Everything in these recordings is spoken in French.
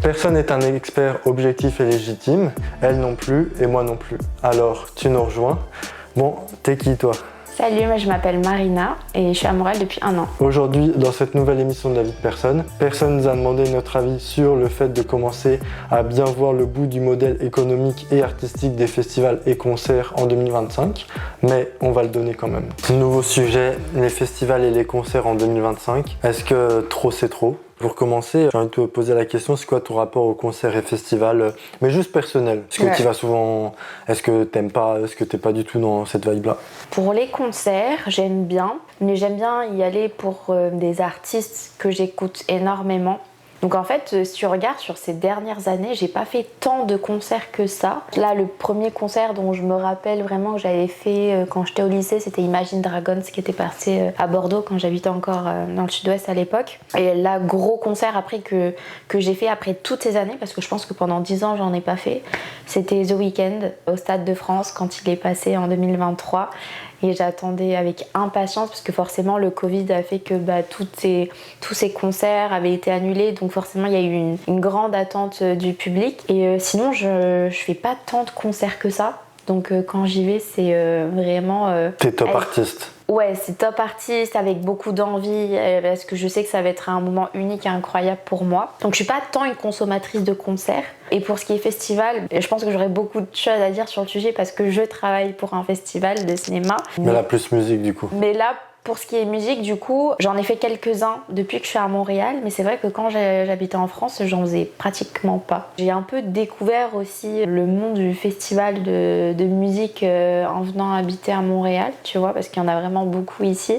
Personne n'est un expert objectif et légitime, elle non plus et moi non plus. Alors, tu nous rejoins. Bon, t'es qui toi ? Salut, moi je m'appelle Marina et je suis à Montréal depuis 1 an. Aujourd'hui, dans cette nouvelle émission de La vie de personne, personne nous a demandé notre avis sur le fait de commencer à bien voir le bout du modèle économique et artistique des festivals et concerts en 2025, mais on va le donner quand même. Nouveau sujet, les festivals et les concerts en 2025. Est-ce que trop c'est trop ? Pour commencer, j'ai envie de te poser la question, c'est quoi ton rapport aux concerts et festivals, mais juste personnel? Est-ce que tu vas souvent, est-ce que t'aimes pas, est-ce que t'es pas du tout dans cette vibe-là? Pour les concerts, j'aime bien, mais j'aime bien y aller pour des artistes que j'écoute énormément. Donc en fait, si tu regardes sur ces dernières années, j'ai pas fait tant de concerts que ça. Là, le premier concert dont je me rappelle vraiment que j'avais fait quand j'étais au lycée, c'était Imagine Dragons qui était passé à Bordeaux quand j'habitais encore dans le sud-ouest à l'époque. Et là, gros concert après que j'ai fait après toutes ces années, parce que je pense que pendant 10 ans, j'en ai pas fait, c'était The Weeknd au Stade de France quand il est passé en 2023. Et j'attendais avec impatience parce que forcément le Covid a fait que tous ces concerts avaient été annulés, donc forcément il y a eu une grande attente du public. Et sinon je fais pas tant de concerts que ça, donc quand j'y vais c'est vraiment... T'es top artiste. Ouais, c'est top artiste avec beaucoup d'envie parce que je sais que ça va être un moment unique et incroyable pour moi. Donc je suis pas tant une consommatrice de concerts. Et pour ce qui est festival, je pense que j'aurais beaucoup de choses à dire sur le sujet parce que je travaille pour un festival de cinéma. Mais là plus musique du coup. Mais là, pour ce qui est musique, du coup, j'en ai fait quelques-uns depuis que je suis à Montréal, mais c'est vrai que quand j'habitais en France, j'en faisais pratiquement pas. J'ai un peu découvert aussi le monde du festival de musique en venant habiter à Montréal, tu vois, parce qu'il y en a vraiment beaucoup ici,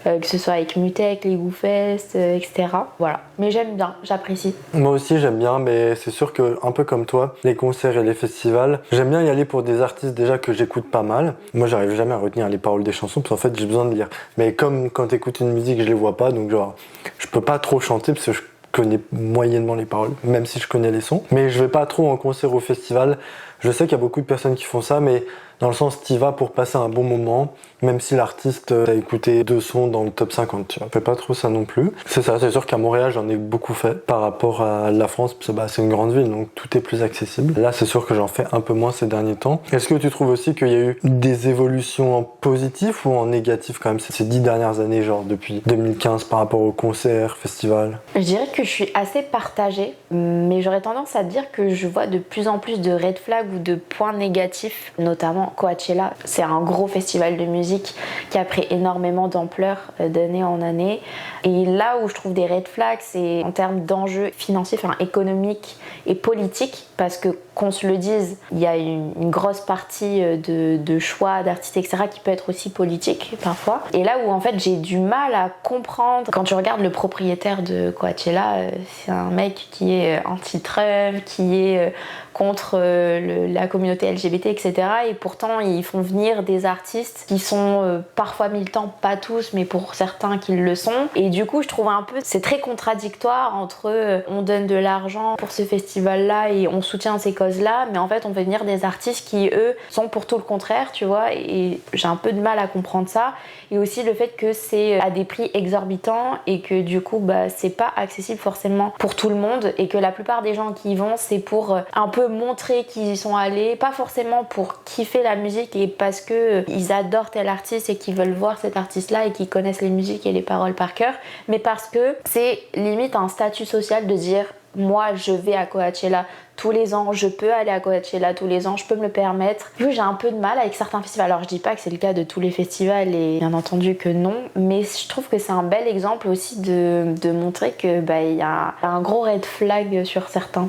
que ce soit avec Mutec, les GooFest, etc. Voilà. Mais j'aime bien, j'apprécie. Moi aussi j'aime bien, mais c'est sûr que un peu comme toi, les concerts et les festivals, j'aime bien y aller pour des artistes déjà que j'écoute pas mal. Moi j'arrive jamais à retenir les paroles des chansons parce qu'en fait j'ai besoin de lire. Mais comme quand t'écoutes une musique, je les vois pas, donc genre je peux pas trop chanter parce que je connais moyennement les paroles, même si je connais les sons. Mais je vais pas trop en concert ou au festival. Je sais qu'il y a beaucoup de personnes qui font ça, mais dans le sens t'y vas pour passer un bon moment, même si l'artiste a écouté 2 sons dans le top 50, tu vois. Je fais pas trop ça non plus. C'est ça, c'est sûr qu'à Montréal j'en ai beaucoup fait par rapport à la France, parce que c'est une grande ville, donc tout est plus accessible. Là c'est sûr que j'en fais un peu moins ces derniers temps. Est-ce que tu trouves aussi qu'il y a eu des évolutions en positif ou en négatif quand même ces 10 dernières années, genre depuis 2015 par rapport aux concerts, festivals? Je dirais que je suis assez partagée, mais j'aurais tendance à dire que je vois de plus en plus de red flags ou de points négatifs, notamment Coachella. C'est un gros festival de musique qui a pris énormément d'ampleur d'année en année. Et là où je trouve des red flags, c'est en termes d'enjeux financiers, économiques et politiques, parce que qu'on se le dise, il y a une grosse partie de choix d'artistes, etc., qui peut être aussi politique parfois. Et là où en fait j'ai du mal à comprendre, quand tu regardes le propriétaire de Coachella, c'est un mec qui est anti-Trump, qui est contre la communauté LGBT, etc. Et pourtant, ils font venir des artistes qui sont parfois militants, pas tous, mais pour certains qui le sont. Et du coup, je trouve c'est très contradictoire entre on donne de l'argent pour ce festival-là et on soutient ces causes-là, mais en fait, on fait venir des artistes qui, eux, sont pour tout le contraire, tu vois. Et j'ai un peu de mal à comprendre ça. Et aussi le fait que c'est à des prix exorbitants et que du coup, c'est pas accessible forcément pour tout le monde et que la plupart des gens qui y vont, c'est pour un peu montrer qu'ils y sont allés, pas forcément pour kiffer la musique et parce que ils adorent tel artiste et qu'ils veulent voir cet artiste-là et qu'ils connaissent les musiques et les paroles par cœur, mais parce que c'est limite un statut social de dire moi je vais à Coachella tous les ans, je peux aller à Coachella tous les ans, je peux me le permettre. J'ai un peu de mal avec certains festivals. Alors je dis pas que c'est le cas de tous les festivals et bien entendu que non, mais je trouve que c'est un bel exemple aussi de montrer que il y a un gros red flag sur certains.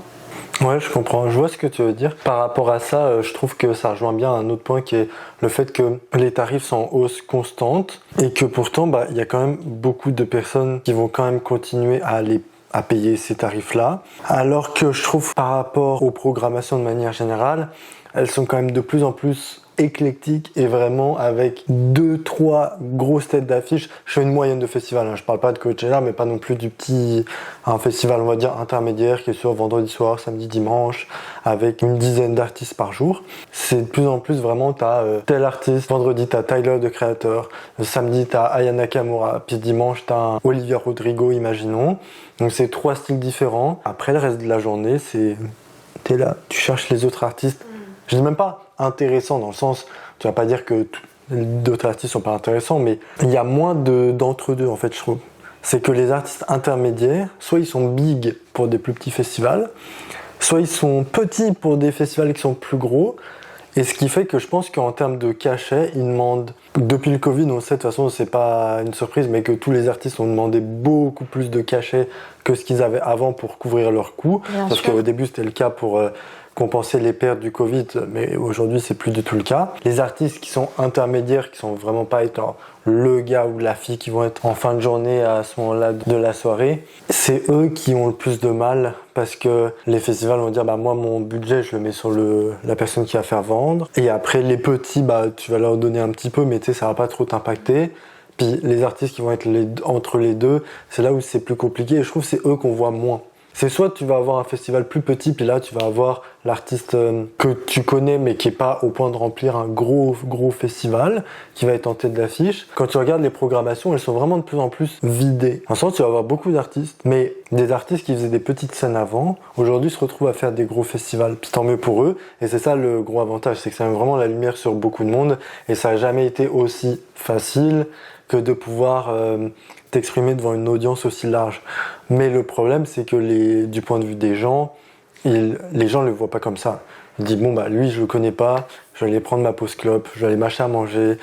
Ouais, je comprends, je vois ce que tu veux dire. Par rapport à ça, je trouve que ça rejoint bien un autre point qui est le fait que les tarifs sont en hausse constante et que pourtant, il y a quand même beaucoup de personnes qui vont quand même continuer à payer ces tarifs-là. Alors que je trouve par rapport aux programmations de manière générale, elles sont quand même de plus en plus éclectique et vraiment avec 2-3 grosses têtes d'affiche. Je fais une moyenne de festival, hein. Je parle pas de Coachella, mais pas non plus un festival, on va dire, intermédiaire qui est sur vendredi soir, samedi, dimanche, avec une dizaine d'artistes par jour. C'est de plus en plus vraiment, t'as tel artiste, vendredi t'as Tyler, The Creator, samedi t'as Aya Nakamura, puis dimanche t'as Olivia Rodrigo, imaginons. Donc c'est 3 styles différents. Après le reste de la journée, t'es là, tu cherches les autres artistes. Je dis même pas intéressant dans le sens, tu vas pas dire que d'autres artistes sont pas intéressants, mais il y a moins d'entre-deux en fait, je trouve. C'est que les artistes intermédiaires, soit ils sont big pour des plus petits festivals, soit ils sont petits pour des festivals qui sont plus gros. Et ce qui fait que je pense qu'en termes de cachet, ils demandent, depuis le Covid, on sait de toute façon, c'est pas une surprise, mais que tous les artistes ont demandé beaucoup plus de cachet que ce qu'ils avaient avant pour couvrir leurs coûts. Parce qu'au début, c'était le cas pour compenser les pertes du Covid, mais aujourd'hui, c'est plus du tout le cas. Les artistes qui sont intermédiaires, qui sont vraiment pas étant le gars ou la fille qui vont être en fin de journée à ce moment-là de la soirée, c'est eux qui ont le plus de mal parce que les festivals vont dire bah moi mon budget je le mets sur la personne qui va faire vendre et après les petits bah tu vas leur donner un petit peu mais tu sais ça va pas trop t'impacter. Puis les artistes qui vont être entre les deux, c'est là où c'est plus compliqué et je trouve que c'est eux qu'on voit moins. C'est soit tu vas avoir un festival plus petit, puis là tu vas avoir l'artiste que tu connais mais qui est pas au point de remplir un gros festival, qui va être en tête d'affiche. Quand tu regardes les programmations, elles sont vraiment de plus en plus vidées. En sens, tu vas avoir beaucoup d'artistes, mais des artistes qui faisaient des petites scènes avant, aujourd'hui se retrouvent à faire des gros festivals. Puis tant mieux pour eux, et c'est ça le gros avantage, c'est que ça met vraiment la lumière sur beaucoup de monde, et ça a jamais été aussi facile que de pouvoir t'exprimer devant une audience aussi large. Mais le problème, c'est que du point de vue des gens, les gens ne le voient pas comme ça. Ils disent, bon, bah, lui, je le connais pas, je vais aller prendre ma pause clope, je vais aller m'acheter à manger,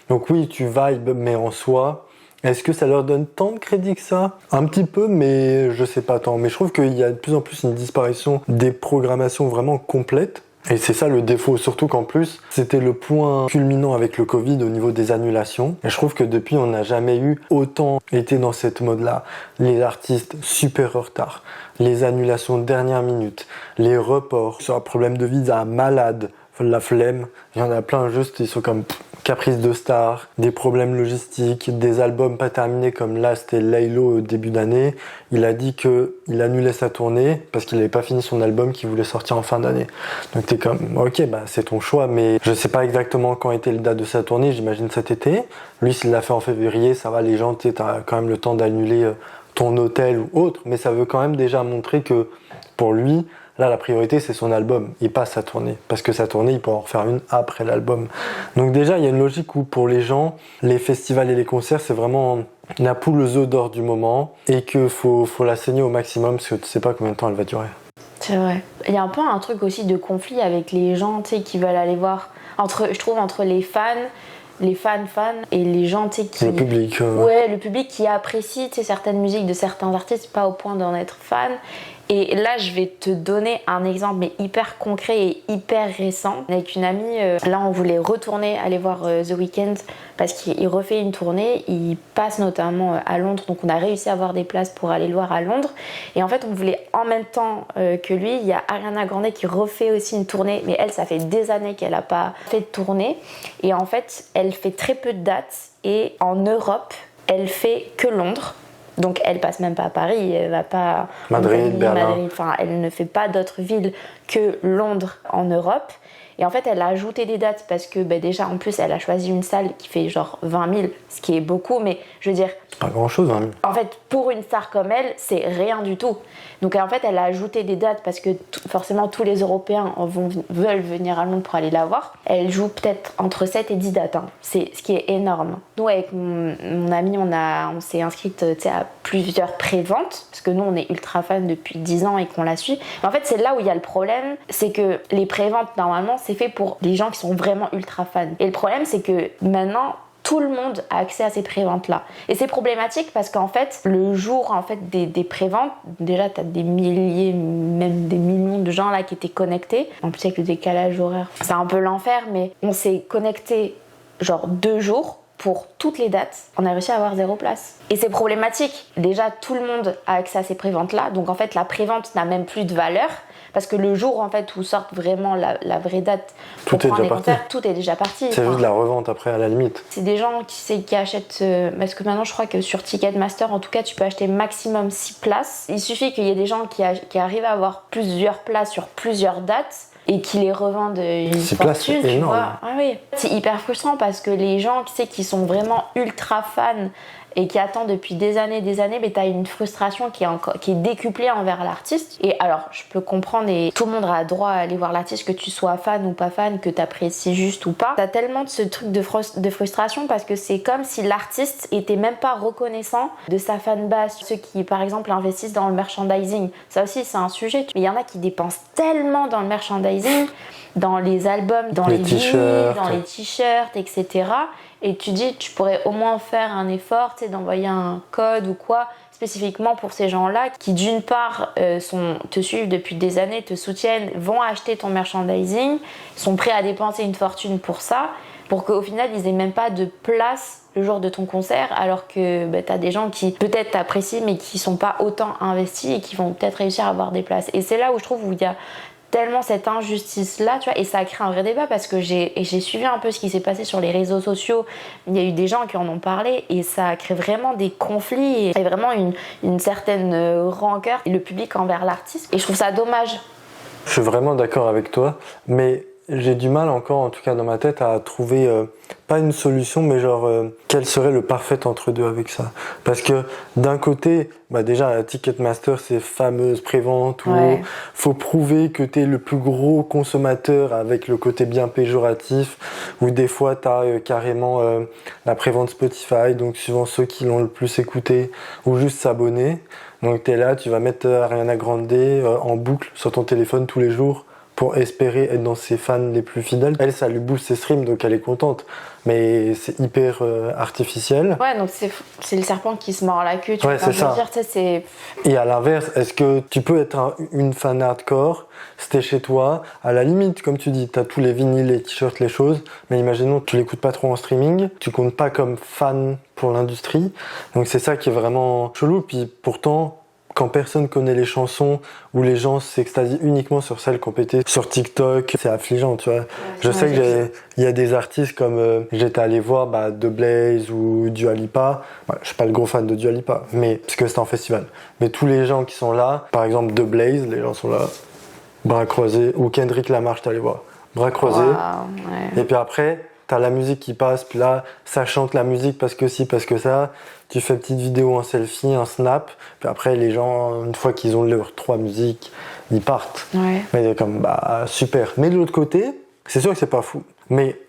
Donc oui, tu vibes, mais en soi, est-ce que ça leur donne tant de crédit que ça? Un petit peu, mais je sais pas tant. Mais je trouve qu'il y a de plus en plus une disparition des programmations vraiment complètes. Et c'est ça le défaut, surtout qu'en plus, c'était le point culminant avec le Covid au niveau des annulations. Et je trouve que depuis, on n'a jamais eu autant été dans cette mode-là. Les artistes super en retard, les annulations de dernière minute, les reports sur un problème de visa, malade, la flemme. Il y en a plein juste, ils sont comme caprice de star, des problèmes logistiques, des albums pas terminés comme là c'était Laylo au début d'année. Il a dit qu'il annulait sa tournée parce qu'il n'avait pas fini son album qu'il voulait sortir en fin d'année. Donc t'es comme ok bah c'est ton choix mais je sais pas exactement quand était le date de sa tournée, j'imagine cet été. Lui s'il l'a fait en février ça va les gens t'as quand même le temps d'annuler ton hôtel ou autre mais ça veut quand même déjà montrer que pour lui là, la priorité, c'est son album et pas sa tournée. Parce que sa tournée, il peut en refaire une après l'album. Donc déjà, il y a une logique où, pour les gens, les festivals et les concerts, c'est vraiment la poule aux œufs d'or du moment et qu'il faut la saigner au maximum parce que tu sais pas combien de temps elle va durer. C'est vrai. Il y a un peu un truc aussi de conflit avec les gens, tu sais, qui veulent aller voir... je trouve, entre les fans et les gens, tu sais, qui... Le public. Ouais, le public qui apprécie, tu sais, certaines musiques de certains artistes, pas au point d'en être fan. Et là, je vais te donner un exemple, mais hyper concret et hyper récent. Avec une amie, là, on voulait retourner aller voir The Weeknd parce qu'il refait une tournée. Il passe notamment à Londres, donc on a réussi à avoir des places pour aller le voir à Londres. Et en fait, on voulait en même temps que lui, il y a Ariana Grande qui refait aussi une tournée, mais elle, ça fait des années qu'elle n'a pas fait de tournée. Et en fait, elle fait très peu de dates. Et en Europe, elle fait que Londres. Donc elle passe même pas à Paris, elle va pas Madrid, Berlin. Enfin, elle ne fait pas d'autres villes que Londres en Europe. Et en fait, elle a ajouté des dates parce que déjà, en plus, elle a choisi une salle qui fait genre 20 000, ce qui est beaucoup, mais je veux dire... C'est pas grand-chose, 20 000. En fait, pour une star comme elle, c'est rien du tout. Donc en fait, elle a ajouté des dates parce que forcément, tous les Européens veulent venir à Londres pour aller la voir. Elle joue peut-être entre 7 et 10 dates, hein. C'est ce qui est énorme. Nous, avec mon ami, on s'est inscrite à plusieurs pré-ventes parce que nous, on est ultra fans depuis 10 ans et qu'on la suit. Mais en fait, c'est là où il y a le problème, c'est que les pré-ventes, normalement, c'est fait pour des gens qui sont vraiment ultra fans. Et le problème, c'est que maintenant, tout le monde a accès à ces préventes-là. Et c'est problématique parce qu'en fait, le jour des préventes, déjà, t'as des milliers, même des millions de gens là qui étaient connectés. En plus, avec le décalage horaire, c'est un peu l'enfer, mais on s'est connectés genre 2 jours. pour toutes les dates, on a réussi à avoir 0 place. Et c'est problématique. Déjà, tout le monde a accès à ces préventes-là, donc en fait, la prévente n'a même plus de valeur, parce que le jour en fait où sortent vraiment la vraie date pour prendre les concerts, tout est déjà parti. C'est juste de la revente après à la limite. C'est des gens qui achètent, parce que maintenant je crois que sur Ticketmaster en tout cas tu peux acheter maximum 6 places. Il suffit qu'il y ait des gens qui arrivent à avoir plusieurs places sur plusieurs dates et qui les revendent une fortune, tu vois. Ah oui. C'est hyper frustrant parce que les gens qui sont vraiment ultra fans et qui attendent depuis des années, mais t'as une frustration qui est décuplée envers l'artiste. Et alors, je peux comprendre, et tout le monde a droit à aller voir l'artiste, que tu sois fan ou pas fan, que t'apprécies juste ou pas. T'as tellement de ce truc de frustration parce que c'est comme si l'artiste était même pas reconnaissant de sa fanbase. Ceux qui, par exemple, investissent dans le merchandising, ça aussi c'est un sujet. Mais il y en a qui dépensent tellement dans le merchandising, dans les albums, dans les vinyles, dans les t-shirts, etc. Et tu dis, tu pourrais au moins faire un effort, d'envoyer un code ou quoi, spécifiquement pour ces gens-là qui, d'une part, te suivent depuis des années, te soutiennent, vont acheter ton merchandising, sont prêts à dépenser une fortune pour ça, pour qu'au final, ils aient même pas de place le jour de ton concert, alors que t'as des gens qui peut-être t'apprécient, mais qui sont pas autant investis et qui vont peut-être réussir à avoir des places. Et c'est là où je trouve où il y a tellement cette injustice là, tu vois, et ça a créé un vrai débat parce que j'ai suivi un peu ce qui s'est passé sur les réseaux sociaux. Il y a eu des gens qui en ont parlé et ça a créé vraiment des conflits et vraiment une certaine rancœur et le public envers l'artiste, et je trouve ça dommage. Je suis vraiment d'accord avec toi, mais j'ai du mal encore, en tout cas dans ma tête, à trouver pas une solution, mais genre quel serait le parfait entre deux avec ça. Parce que d'un côté, déjà Ticketmaster, ces fameuses préventes où faut prouver que t'es le plus gros consommateur avec le côté bien péjoratif, où des fois t'as carrément la prévente Spotify, donc suivant ceux qui l'ont le plus écouté, ou juste s'abonner. Donc t'es là, tu vas mettre Ariana Grande en boucle sur ton téléphone tous les jours pour espérer être dans ses fans les plus fidèles. Elle, ça lui booste ses streams, donc elle est contente. Mais c'est hyper artificiel. Ouais, donc c'est le serpent qui se mord la queue. Ouais, c'est ça. Et à l'inverse, est-ce que tu peux être une fan hardcore, si t'es chez toi, à la limite, comme tu dis, t'as tous les vinyles, les t-shirts, les choses, mais imaginons que tu l'écoutes pas trop en streaming, tu comptes pas comme fan pour l'industrie. Donc c'est ça qui est vraiment chelou. Puis pourtant, quand personne connaît les chansons, où les gens s'extasient uniquement sur celles qu'on pétait sur TikTok, c'est affligeant, tu vois. Je sais qu'il y a des artistes comme j'étais allé voir The Blaze ou Dua Lipa. Je suis pas le gros fan de Dua Lipa, mais parce que c'était en festival. Mais tous les gens qui sont là, par exemple The Blaze, les gens sont là, bras croisés, ou Kendrick Lamar, j'étais allé voir, bras croisés. Et puis après, t'as la musique qui passe, puis là, ça chante la musique parce que si, parce que ça. Tu fais une petite vidéo en selfie, un snap, puis après, les gens, une fois qu'ils ont leurs 3 musiques, ils partent. Ouais. Mais comme, super. Mais de l'autre côté, c'est sûr que c'est pas fou. Mais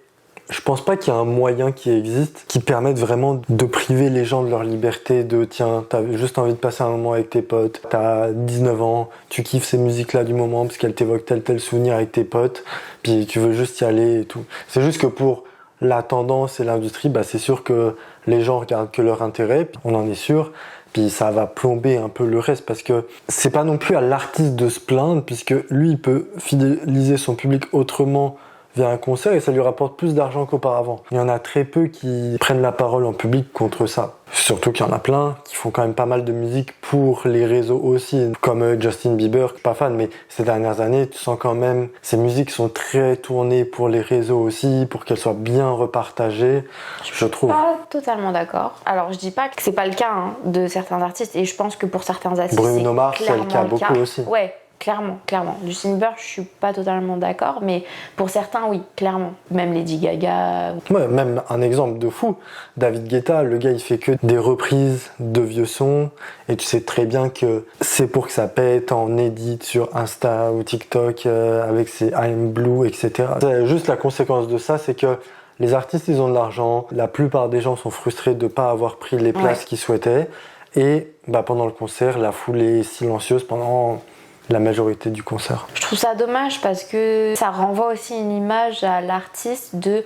je pense pas qu'il y a un moyen qui existe qui permette vraiment de priver les gens de leur liberté, de tiens, t'as juste envie de passer un moment avec tes potes, t'as 19 ans, tu kiffes ces musiques-là du moment parce qu'elles t'évoquent tel souvenir avec tes potes, puis tu veux juste y aller et tout. C'est juste que pour la tendance et l'industrie, c'est sûr que les gens regardent que leur intérêt, puis on en est sûr, puis ça va plomber un peu le reste parce que c'est pas non plus à l'artiste de se plaindre puisque lui il peut fidéliser son public autrement via un concert et ça lui rapporte plus d'argent qu'auparavant. Il y en a très peu qui prennent la parole en public contre ça. Surtout qu'il y en a plein qui font quand même pas mal de musique pour les réseaux aussi, comme Justin Bieber, pas fan, mais ces dernières années, tu sens quand même ces musiques sont très tournées pour les réseaux aussi, pour qu'elles soient bien repartagées, je trouve. Pas totalement d'accord. Alors je dis pas que c'est pas le cas de certains artistes et je pense que pour certains artistes Bruno Mars, c'est le cas beaucoup aussi. Ouais. Clairement. Justin Bieber, je suis pas totalement d'accord, mais pour certains, oui, clairement. Même Lady Gaga. Ouais, même un exemple de fou. David Guetta, le gars, il fait que des reprises de vieux sons, et tu sais très bien que c'est pour que ça pète en edit sur Insta ou TikTok avec ses I'm Blue, etc. Juste la conséquence de ça, c'est que les artistes, ils ont de l'argent. La plupart des gens sont frustrés de pas avoir pris les places qu'ils souhaitaient. Et pendant le concert, la foule est silencieuse pendant la majorité du concert. Je trouve ça dommage parce que ça renvoie aussi une image à l'artiste de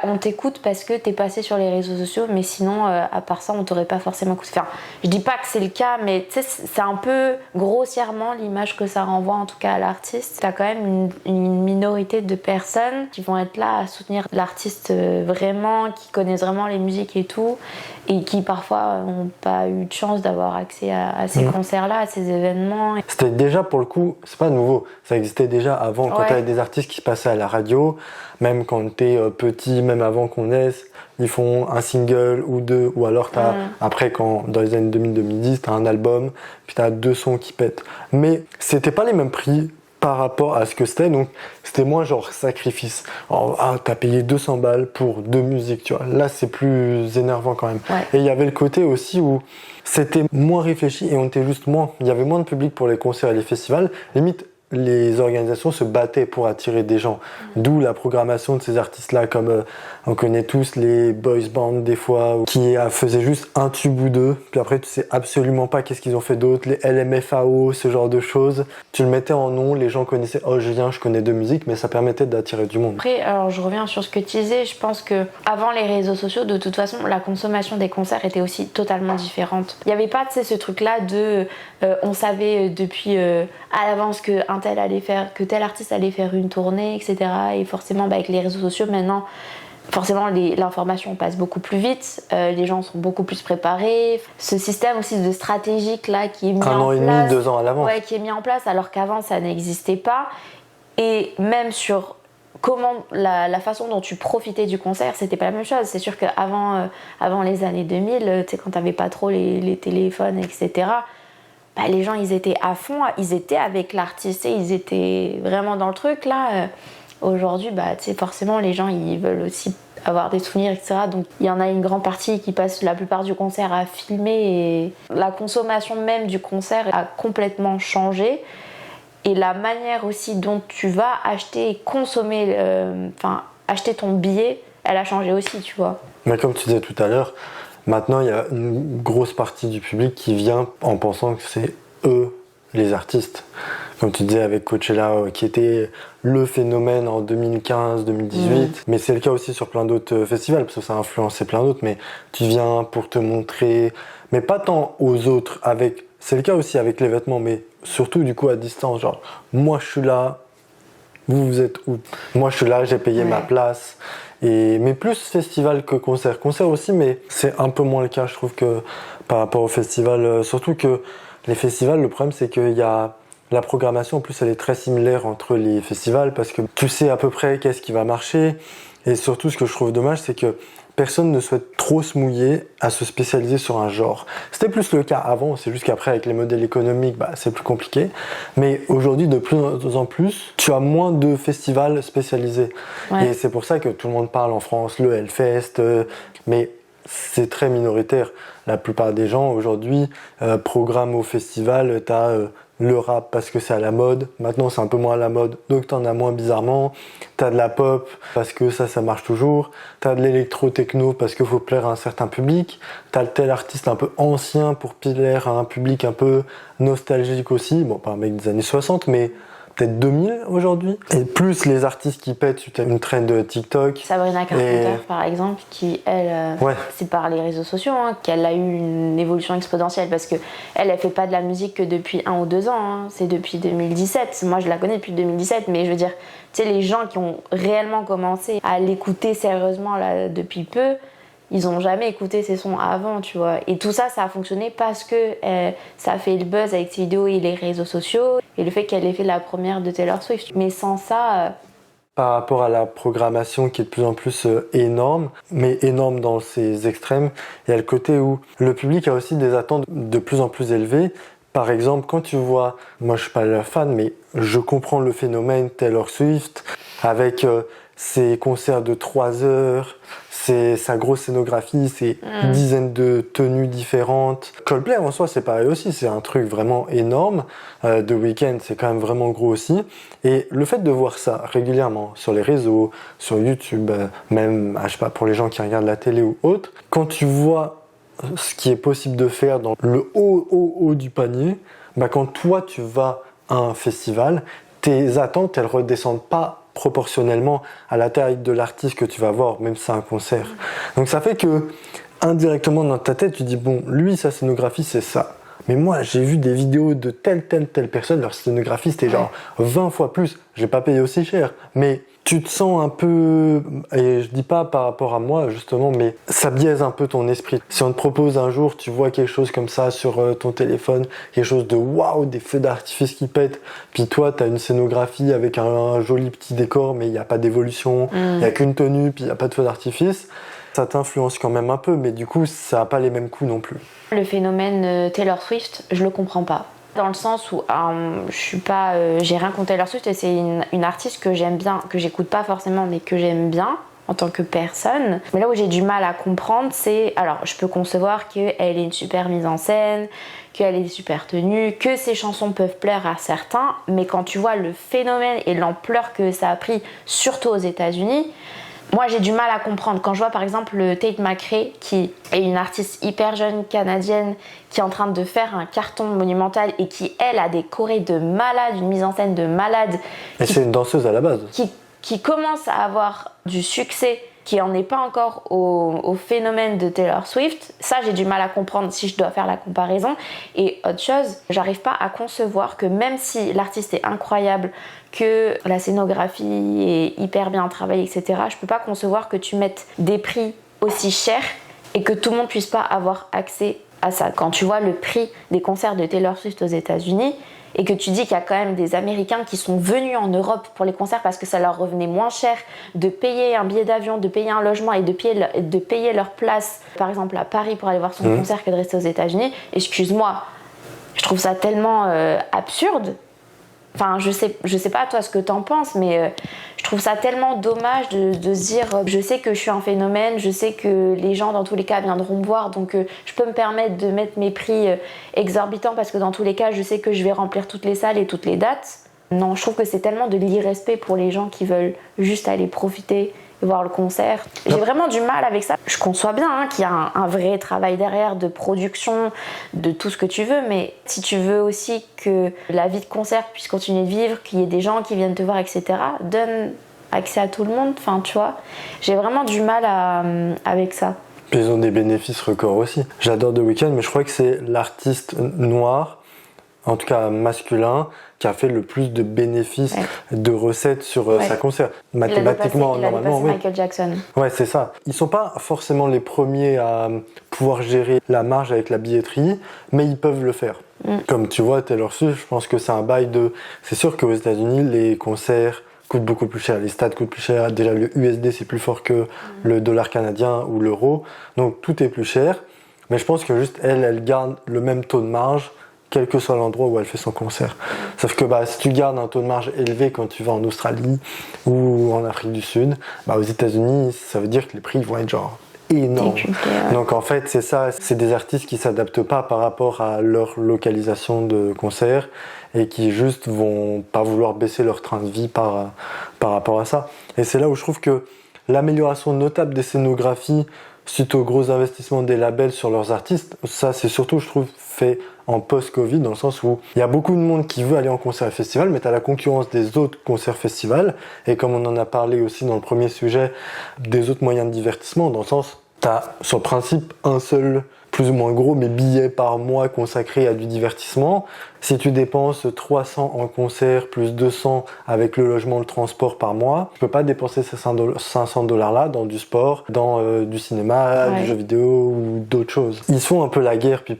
on t'écoute parce que t'es passé sur les réseaux sociaux, mais sinon à part ça on t'aurait pas forcément écouté. Enfin, je dis pas que c'est le cas, mais tu sais, c'est un peu grossièrement l'image que ça renvoie en tout cas à l'artiste. T'as quand même une minorité de personnes qui vont être là à soutenir l'artiste vraiment, qui connaissent vraiment les musiques et tout, et qui parfois n'ont pas eu de chance d'avoir accès à ces concerts-là, à ces événements. C'était déjà, pour le coup, c'est pas nouveau, ça existait déjà avant, quand t'avais des artistes qui passaient à la radio, même quand t'es petit, même avant qu'on naisse, ils font un single ou deux, ou alors après, dans les années 2000-2010, t'as un album, puis t'as 2 sons qui pètent. Mais c'était pas les mêmes prix par rapport à ce que c'était, donc c'était moins genre sacrifice. Alors, t'as payé 200 balles pour 2 musiques, tu vois. Là, c'est plus énervant quand même. Et il y avait le côté aussi où c'était moins réfléchi et on était juste moins. Il y avait moins de public pour les concerts et les festivals. Limite, les organisations se battaient pour attirer des gens. D'où la programmation de ces artistes-là, comme on connaît tous les boys bands des fois, qui faisaient juste un tube ou deux, puis après tu sais absolument pas qu'est-ce qu'ils ont fait d'autre, les LMFAO, ce genre de choses. Tu le mettais en nom, les gens connaissaient, oh je connais 2 musiques, mais ça permettait d'attirer du monde. Après, alors je reviens sur ce que tu disais, je pense que avant les réseaux sociaux, de toute façon, la consommation des concerts était aussi totalement différente. Il n'y avait pas, tu sais, ce truc-là de, on savait depuis à l'avance que tel artiste allait faire une tournée, etc. Et forcément, avec les réseaux sociaux maintenant, forcément l'information passe beaucoup plus vite, les gens sont beaucoup plus préparés. Ce système aussi de stratégique là qui est mis en place, 1 an et demi, 2 ans à l'avance. Ouais, qui est mis en place alors qu'avant ça n'existait pas. Et même sur comment la façon dont tu profitais du concert, c'était pas la même chose. C'est sûr qu'avant avant les années 2000, tu sais, quand t'avais pas trop les téléphones, etc., les gens ils étaient à fond, ils étaient avec l'artiste, ils étaient vraiment dans le truc là. Aujourd'hui, tu sais, forcément les gens ils veulent aussi avoir des souvenirs, etc. Donc il y en a une grande partie qui passe la plupart du concert à filmer, et la consommation même du concert a complètement changé. Et la manière aussi dont tu vas acheter et consommer, acheter ton billet, elle a changé aussi, tu vois. Mais comme tu disais tout à l'heure, maintenant il y a une grosse partie du public qui vient en pensant que c'est eux les artistes. Comme tu disais avec Coachella, qui était le phénomène en 2015-2018, mais c'est le cas aussi sur plein d'autres festivals, parce que ça a influencé plein d'autres, mais tu viens pour te montrer, mais pas tant aux autres, c'est le cas aussi avec les vêtements, mais surtout du coup à distance, genre moi je suis là, vous êtes où? Moi je suis là, j'ai payé ma place. Mais plus festival que concert. Concert aussi, mais c'est un peu moins le cas, je trouve, que par rapport au festival. Surtout que les festivals, le problème, c'est qu'il y a la programmation, en plus, elle est très similaire entre les festivals, parce que tu sais à peu près qu'est-ce qui va marcher. Et surtout, ce que je trouve dommage, c'est que personne ne souhaite trop se mouiller à se spécialiser sur un genre. C'était plus le cas avant, c'est juste qu'après avec les modèles économiques, c'est plus compliqué. Mais aujourd'hui, de plus en plus, tu as moins de festivals spécialisés. Ouais. Et c'est pour ça que tout le monde parle en France, le Hellfest, mais c'est très minoritaire. La plupart des gens aujourd'hui programment au festival, t'as le rap parce que c'est à la mode, maintenant c'est un peu moins à la mode, donc t'en as moins bizarrement. T'as de la pop parce que ça marche toujours, t'as de l'électro-techno parce qu'il faut plaire à un certain public, t'as le tel artiste un peu ancien pour plaire à un public un peu nostalgique aussi, bon pas un mec des années 60, mais peut-être 2000 aujourd'hui. Et plus les artistes qui pètent, tu as une trend de TikTok. Sabrina Carpenter par exemple, qui elle, c'est par les réseaux sociaux qu'elle a eu une évolution exponentielle, parce que elle fait pas de la musique que depuis 1 ou 2 ans, c'est depuis 2017. Moi je la connais depuis 2017, mais je veux dire, tu sais, les gens qui ont réellement commencé à l'écouter sérieusement là depuis peu, ils ont jamais écouté ses sons avant, tu vois. Et tout ça, ça a fonctionné parce que ça a fait le buzz avec ses vidéos et les réseaux sociaux, et le fait qu'elle ait fait la première de Taylor Swift. Mais sans ça... Par rapport à la programmation qui est de plus en plus énorme, mais énorme dans ses extrêmes, il y a le côté où le public a aussi des attentes de plus en plus élevées. Par exemple, quand tu vois, moi je suis pas fan, mais je comprends le phénomène Taylor Swift, avec ses concerts de 3 heures, sa grosse scénographie, ses dizaines de tenues différentes. Coldplay en soi c'est pareil aussi, c'est un truc vraiment énorme. The Weeknd c'est quand même vraiment gros aussi. Et le fait de voir ça régulièrement sur les réseaux, sur YouTube, même je sais pas, pour les gens qui regardent la télé ou autre, quand tu vois ce qui est possible de faire dans le haut du panier, quand toi tu vas un festival, tes attentes, elles redescendent pas proportionnellement à la taille de l'artiste que tu vas voir, même si c'est un concert. Donc ça fait que, indirectement dans ta tête, tu dis, bon, lui, sa scénographie, c'est ça. Mais moi, j'ai vu des vidéos de telle personne, leur scénographie, c'était genre 20 fois plus. J'ai pas payé aussi cher. Mais tu te sens un peu, et je dis pas par rapport à moi, justement, mais ça biaise un peu ton esprit. Si on te propose un jour, tu vois quelque chose comme ça sur ton téléphone, quelque chose de waouh, des feux d'artifice qui pètent, puis toi, t'as une scénographie avec un joli petit décor, mais il n'y a pas d'évolution, il n'y a qu'une tenue, puis il n'y a pas de feux d'artifice. Ça t'influence quand même un peu, mais du coup, ça n'a pas les mêmes coûts non plus. Le phénomène Taylor Swift, je le comprends pas. Dans le sens où je suis pas, j'ai rien contre Taylor Swift et c'est une artiste que j'aime bien, que j'écoute pas forcément, mais que j'aime bien en tant que personne. Mais là où j'ai du mal à comprendre, c'est, alors je peux concevoir qu'elle ait une super mise en scène, qu'elle ait des super tenues, que ses chansons peuvent plaire à certains, mais quand tu vois le phénomène et l'ampleur que ça a pris, surtout aux États-Unis, moi j'ai du mal à comprendre. Quand je vois par exemple Tate McRae, qui est une artiste hyper jeune canadienne qui est en train de faire un carton monumental et qui elle a des chorés de malade, une mise en scène de malade. Et c'est une danseuse à la base. Qui commence à avoir du succès, qui en est pas encore au phénomène de Taylor Swift, ça j'ai du mal à comprendre si je dois faire la comparaison. Et autre chose, j'arrive pas à concevoir que même si l'artiste est incroyable, que la scénographie est hyper bien travaillée, etc., je peux pas concevoir que tu mettes des prix aussi chers et que tout le monde puisse pas avoir accès à ça. Quand tu vois le prix des concerts de Taylor Swift aux États-Unis, et que tu dis qu'il y a quand même des Américains qui sont venus en Europe pour les concerts parce que ça leur revenait moins cher de payer un billet d'avion, de payer un logement et de payer leur place, par exemple à Paris pour aller voir son concert, que de rester aux États-Unis. Excuse-moi, je trouve ça tellement absurde. Enfin, je sais pas toi ce que t'en penses, mais je trouve ça tellement dommage de se dire je sais que je suis un phénomène, je sais que les gens dans tous les cas viendront me voir, donc je peux me permettre de mettre mes prix exorbitants parce que dans tous les cas je sais que je vais remplir toutes les salles et toutes les dates. Non, je trouve que c'est tellement de l'irrespect pour les gens qui veulent juste aller profiter et voir le concert. J'ai vraiment du mal avec ça. Je conçois bien qu'il y a un vrai travail derrière de production, de tout ce que tu veux, mais si tu veux aussi que la vie de concert puisse continuer de vivre, qu'il y ait des gens qui viennent te voir, etc., donne accès à tout le monde, enfin tu vois. J'ai vraiment du mal avec ça. Puis ils ont des bénéfices records aussi. J'adore The Weeknd, mais je crois que c'est l'artiste noir, en tout cas masculin, qui a fait le plus de bénéfices, de recettes sur sa concert. Mathématiquement, normalement, oui. Michael Jackson. Ouais, c'est ça. Ils sont pas forcément les premiers à pouvoir gérer la marge avec la billetterie, mais ils peuvent le faire. Comme tu vois, Taylor Swift, je pense que c'est un bail de... C'est sûr qu'aux États-Unis, les concerts coûtent beaucoup plus cher, les stades coûtent plus cher. Déjà, le USD, c'est plus fort que le dollar canadien ou l'euro. Donc, tout est plus cher. Mais je pense que juste elle garde le même taux de marge quel que soit l'endroit où elle fait son concert. Sauf que si tu gardes un taux de marge élevé quand tu vas en Australie ou en Afrique du Sud, aux États-Unis, ça veut dire que les prix vont être genre énormes. Donc en fait, c'est ça, c'est des artistes qui s'adaptent pas par rapport à leur localisation de concert et qui juste vont pas vouloir baisser leur train de vie par rapport à ça. Et c'est là où je trouve que l'amélioration notable des scénographies suite aux gros investissements des labels sur leurs artistes, ça c'est surtout, je trouve, fait en post-Covid, dans le sens où il y a beaucoup de monde qui veut aller en concert et festival, mais tu as la concurrence des autres concerts festivals, et comme on en a parlé aussi dans le premier sujet, des autres moyens de divertissement, dans le sens, tu as sur le principe un seul, plus ou moins gros, mais billet par mois consacré à du divertissement. Si tu dépenses 300 en concert, plus 200 avec le logement, le transport par mois, tu peux pas dépenser ces 500 $ là dans du sport, dans du cinéma, du jeu vidéo ou d'autres choses. Ils font un peu la guerre, puis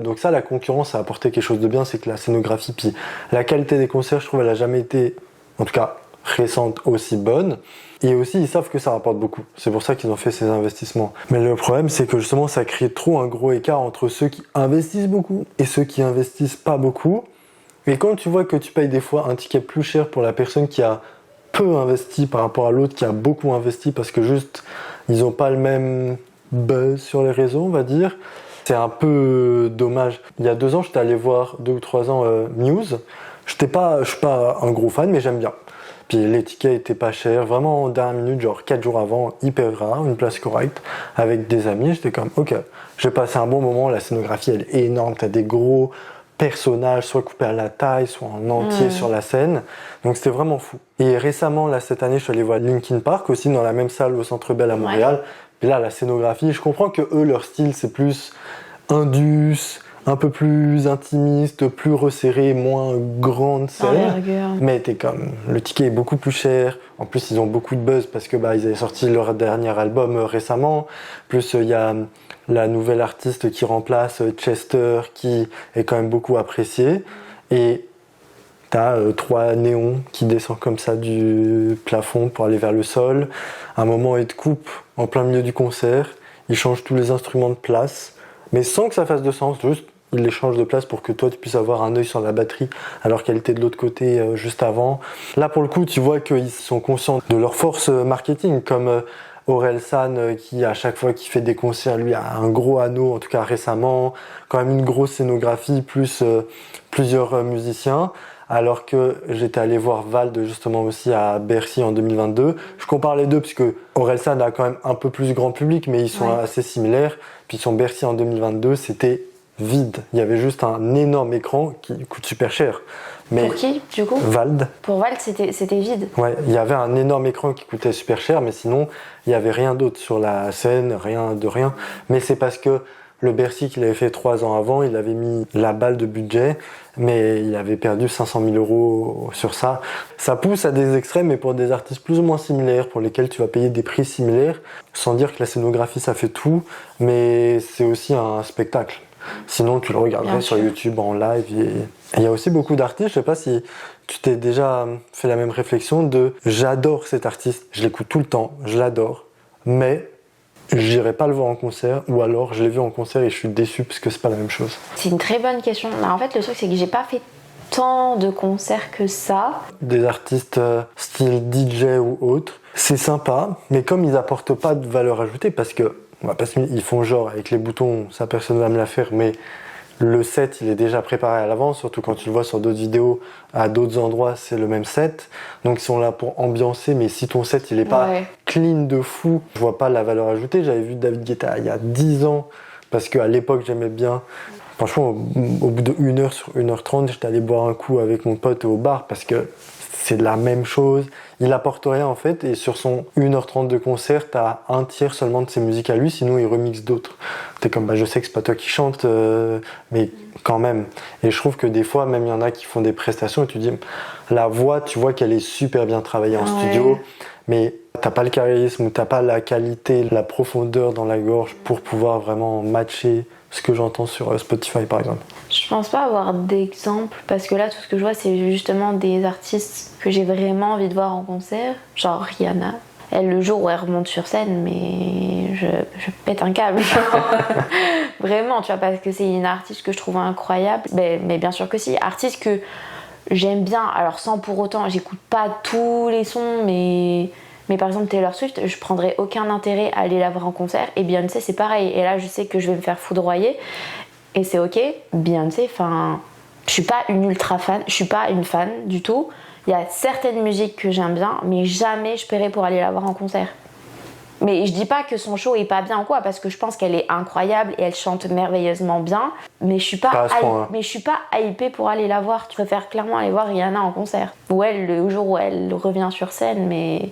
donc ça, la concurrence a apporté quelque chose de bien, c'est que la scénographie, puis la qualité des concerts, je trouve, elle a jamais été, en tout cas récente, aussi bonne. Et aussi, ils savent que ça rapporte beaucoup. C'est pour ça qu'ils ont fait ces investissements. Mais le problème, c'est que justement, ça crée trop un gros écart entre ceux qui investissent beaucoup et ceux qui investissent pas beaucoup. Et quand tu vois que tu payes des fois un ticket plus cher pour la personne qui a peu investi par rapport à l'autre qui a beaucoup investi parce que juste, ils ont pas le même buzz sur les réseaux, on va dire, c'est un peu dommage. Il y a 2 ans, j'étais allé voir, 2 ou 3 ans, Muse. Je suis pas un gros fan, mais j'aime bien. Puis les tickets étaient pas chers, vraiment en dernière minute, genre 4 jours avant, hyper rare, une place correcte, avec des amis. J'étais comme, ok, j'ai passé un bon moment, la scénographie elle est énorme, t'as des gros personnage, soit coupé à la taille, soit en entier sur la scène. Donc c'était vraiment fou. Et récemment, là, cette année, je suis allé voir Linkin Park aussi dans la même salle au Centre Bell à Montréal. Et là, la scénographie, je comprends que eux, leur style, c'est plus indus, un peu plus intimiste, plus resserré, moins grande scène. Mais t'es comme, le ticket est beaucoup plus cher. En plus, ils ont beaucoup de buzz parce que ils avaient sorti leur dernier album récemment. Plus il y a la nouvelle artiste qui remplace Chester, qui est quand même beaucoup appréciée. Et t'as 3 néons qui descendent comme ça du plafond pour aller vers le sol. À un moment, ils te coupent en plein milieu du concert. Ils changent tous les instruments de place, mais sans que ça fasse de sens. Juste, ils les changent de place pour que toi, tu puisses avoir un œil sur la batterie, alors qu'elle était de l'autre côté juste avant. Là, pour le coup, tu vois qu'ils sont conscients de leur force marketing, comme Orelsan qui, à chaque fois qu'il fait des concerts, lui a un gros anneau, en tout cas récemment, quand même une grosse scénographie, plus plusieurs musiciens. Alors que j'étais allé voir Vald justement aussi à Bercy en 2022. Je compare les deux parce que Orelsan a quand même un peu plus grand public, mais ils sont assez similaires. Puis son Bercy en 2022, c'était vide. Il y avait juste un énorme écran qui coûte super cher. Mais pour qui, du coup? Vald. Pour Vald, c'était vide. Ouais, il y avait un énorme écran qui coûtait super cher, mais sinon, il n'y avait rien d'autre sur la scène, rien de rien. Mais c'est parce que le Bercy qu'il avait fait 3 ans avant, il avait mis la balle de budget, mais il avait perdu 500 000 € sur ça. Ça pousse à des extrêmes, mais pour des artistes plus ou moins similaires, pour lesquels tu vas payer des prix similaires, sans dire que la scénographie ça fait tout, mais c'est aussi un spectacle. Sinon, tu le regarderais sur YouTube en live. Et il y a aussi beaucoup d'artistes, je sais pas si tu t'es déjà fait la même réflexion de j'adore cet artiste, je l'écoute tout le temps, je l'adore, mais j'irai pas le voir en concert, ou alors je l'ai vu en concert et je suis déçu parce que c'est pas la même chose. C'est une très bonne question. En fait, le truc, c'est que j'ai pas fait tant de concerts que ça. Des artistes style DJ ou autre, c'est sympa, mais comme ils apportent pas de valeur ajoutée, parce que ils font genre avec les boutons, ça personne va me la faire, mais le set il est déjà préparé à l'avance, surtout quand tu le vois sur d'autres vidéos, à d'autres endroits c'est le même set, donc ils sont là pour ambiancer, mais si ton set il est pas clean de fou, je vois pas la valeur ajoutée. J'avais vu David Guetta il y a 10 ans, parce qu'à l'époque j'aimais bien. Franchement, au bout de 1h sur 1h30, j'étais allé boire un coup avec mon pote au bar parce que c'est la même chose. Il apporte rien en fait, et sur son 1h30 de concert, t'as un tiers seulement de ses musiques à lui, sinon il remixe d'autres. T'es comme, je sais que c'est pas toi qui chante, mais quand même. Et je trouve que des fois, même il y en a qui font des prestations et tu dis, la voix, tu vois qu'elle est super bien travaillée en studio, mais t'as pas le charisme, ou t'as pas la qualité, la profondeur dans la gorge pour pouvoir vraiment matcher ce que j'entends sur Spotify par exemple. Je pense pas avoir d'exemple, parce que là tout ce que je vois c'est justement des artistes que j'ai vraiment envie de voir en concert, genre Rihanna. Elle, le jour où elle remonte sur scène, mais je pète un câble. Vraiment, tu vois, parce que c'est une artiste que je trouve incroyable. Mais bien sûr que si, artiste que j'aime bien, alors sans pour autant, j'écoute pas tous les sons, mais par exemple Taylor Swift, je prendrais aucun intérêt à aller la voir en concert, et Beyoncé c'est pareil, et là je sais que je vais me faire foudroyer, et c'est ok. Beyoncé, je suis pas une ultra fan, je suis pas une fan du tout, il y a certaines musiques que j'aime bien, mais jamais je paierais pour aller la voir en concert. Mais je dis pas que son show est pas bien ou quoi, parce que je pense qu'elle est incroyable et elle chante merveilleusement bien, mais je suis pas hypée pour aller la voir. Je préfère clairement aller voir Rihanna en concert, ou elle, le jour où elle revient sur scène, mais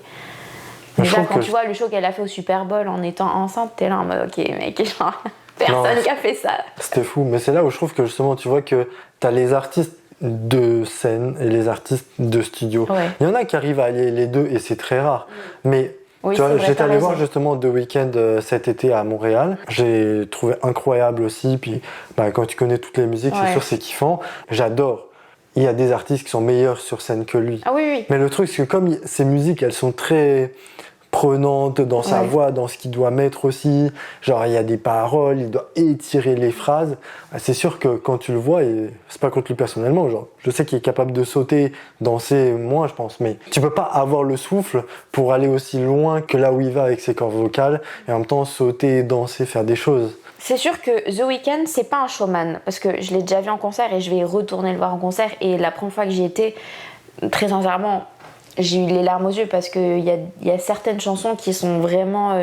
déjà quand tu vois le show qu'elle a fait au Super Bowl en étant enceinte, t'es là en mode ok mec, genre, personne qui a fait ça. C'était fou, mais c'est là où je trouve que justement tu vois que t'as les artistes de scène et les artistes de studio. Il y en a qui arrivent à allier les deux et c'est très rare, mais tu vois, j'étais allé voir justement The Weeknd cet été à Montréal. J'ai trouvé incroyable aussi. Puis quand tu connais toutes les musiques, c'est sûr c'est kiffant. J'adore. Il y a des artistes qui sont meilleurs sur scène que lui. Ah oui. Mais le truc c'est que comme ces musiques elles sont très prenantes dans sa voix, dans ce qu'il doit mettre aussi, genre il y a des paroles, il doit étirer les phrases, c'est sûr que quand tu le vois, et c'est pas contre lui personnellement, genre je sais qu'il est capable de sauter, danser moins je pense, mais tu peux pas avoir le souffle pour aller aussi loin que là où il va avec ses cordes vocales, et en même temps sauter, danser, faire des choses. C'est sûr que The Weeknd c'est pas un showman, parce que je l'ai déjà vu en concert et je vais retourner le voir en concert, et la première fois que j'y étais, très sincèrement, j'ai eu les larmes aux yeux, parce qu'il y a certaines chansons qui sont vraiment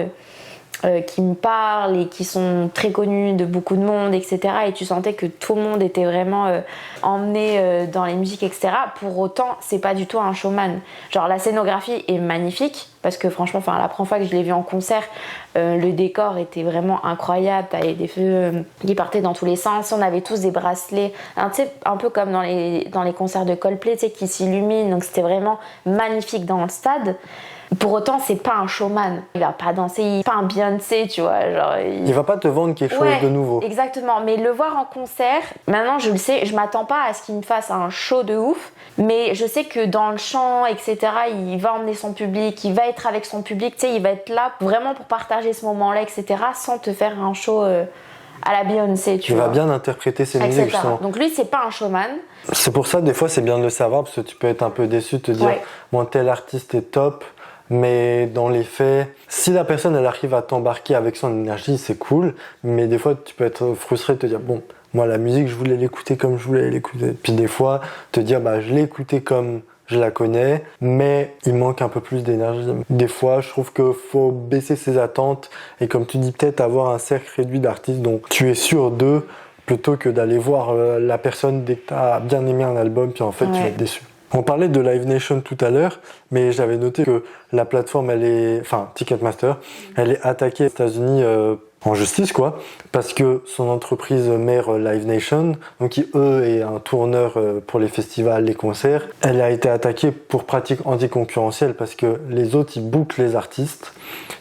qui me parlent et qui sont très connus de beaucoup de monde, etc. Et tu sentais que tout le monde était vraiment emmené dans les musiques, etc. Pour autant, c'est pas du tout un showman. Genre la scénographie est magnifique parce que franchement, la première fois que je l'ai vu en concert, le décor était vraiment incroyable. T'avais des feux qui partaient dans tous les sens. On avait tous des bracelets, hein, tu sais, un peu comme dans les concerts de Coldplay, tu sais, qui s'illuminent. Donc c'était vraiment magnifique dans le stade. Pour autant, c'est pas un showman. Il va pas danser, il est pas un Beyoncé, tu vois. Genre, Il va pas te vendre quelque chose de nouveau. Exactement. Mais le voir en concert, maintenant je le sais, je m'attends pas à ce qu'il me fasse un show de ouf. Mais je sais que dans le chant, etc., il va emmener son public, il va être avec son public, tu sais, il va être là vraiment pour partager ce moment-là, etc., sans te faire un show à la Beyoncé, tu vois. Il va bien interpréter ses musiques, justement. Donc lui, c'est pas un showman. C'est pour ça, des fois, c'est bien de le savoir, parce que tu peux être un peu déçu, te dire, bon, tel artiste est top, mais dans les faits, si la personne, elle arrive à t'embarquer avec son énergie, c'est cool, mais des fois, tu peux être frustré de te dire, bon, moi, la musique, je voulais l'écouter comme je voulais l'écouter. Puis des fois, te dire, bah, je l'ai écouté comme je la connais, mais il manque un peu plus d'énergie. Des fois, je trouve qu'il faut baisser ses attentes et, comme tu dis, peut-être avoir un cercle réduit d'artistes dont tu es sûr d'eux, plutôt que d'aller voir la personne dès que tu as bien aimé un album, puis en fait, tu vas être déçu. On parlait de Live Nation tout à l'heure, mais j'avais noté que la plateforme, Ticketmaster, elle est attaquée aux États-Unis en justice, quoi, parce que son entreprise mère Live Nation, donc qui eux est un tourneur pour les festivals, les concerts, elle a été attaquée pour pratiques anticoncurrentielles parce que les autres ils bookent les artistes,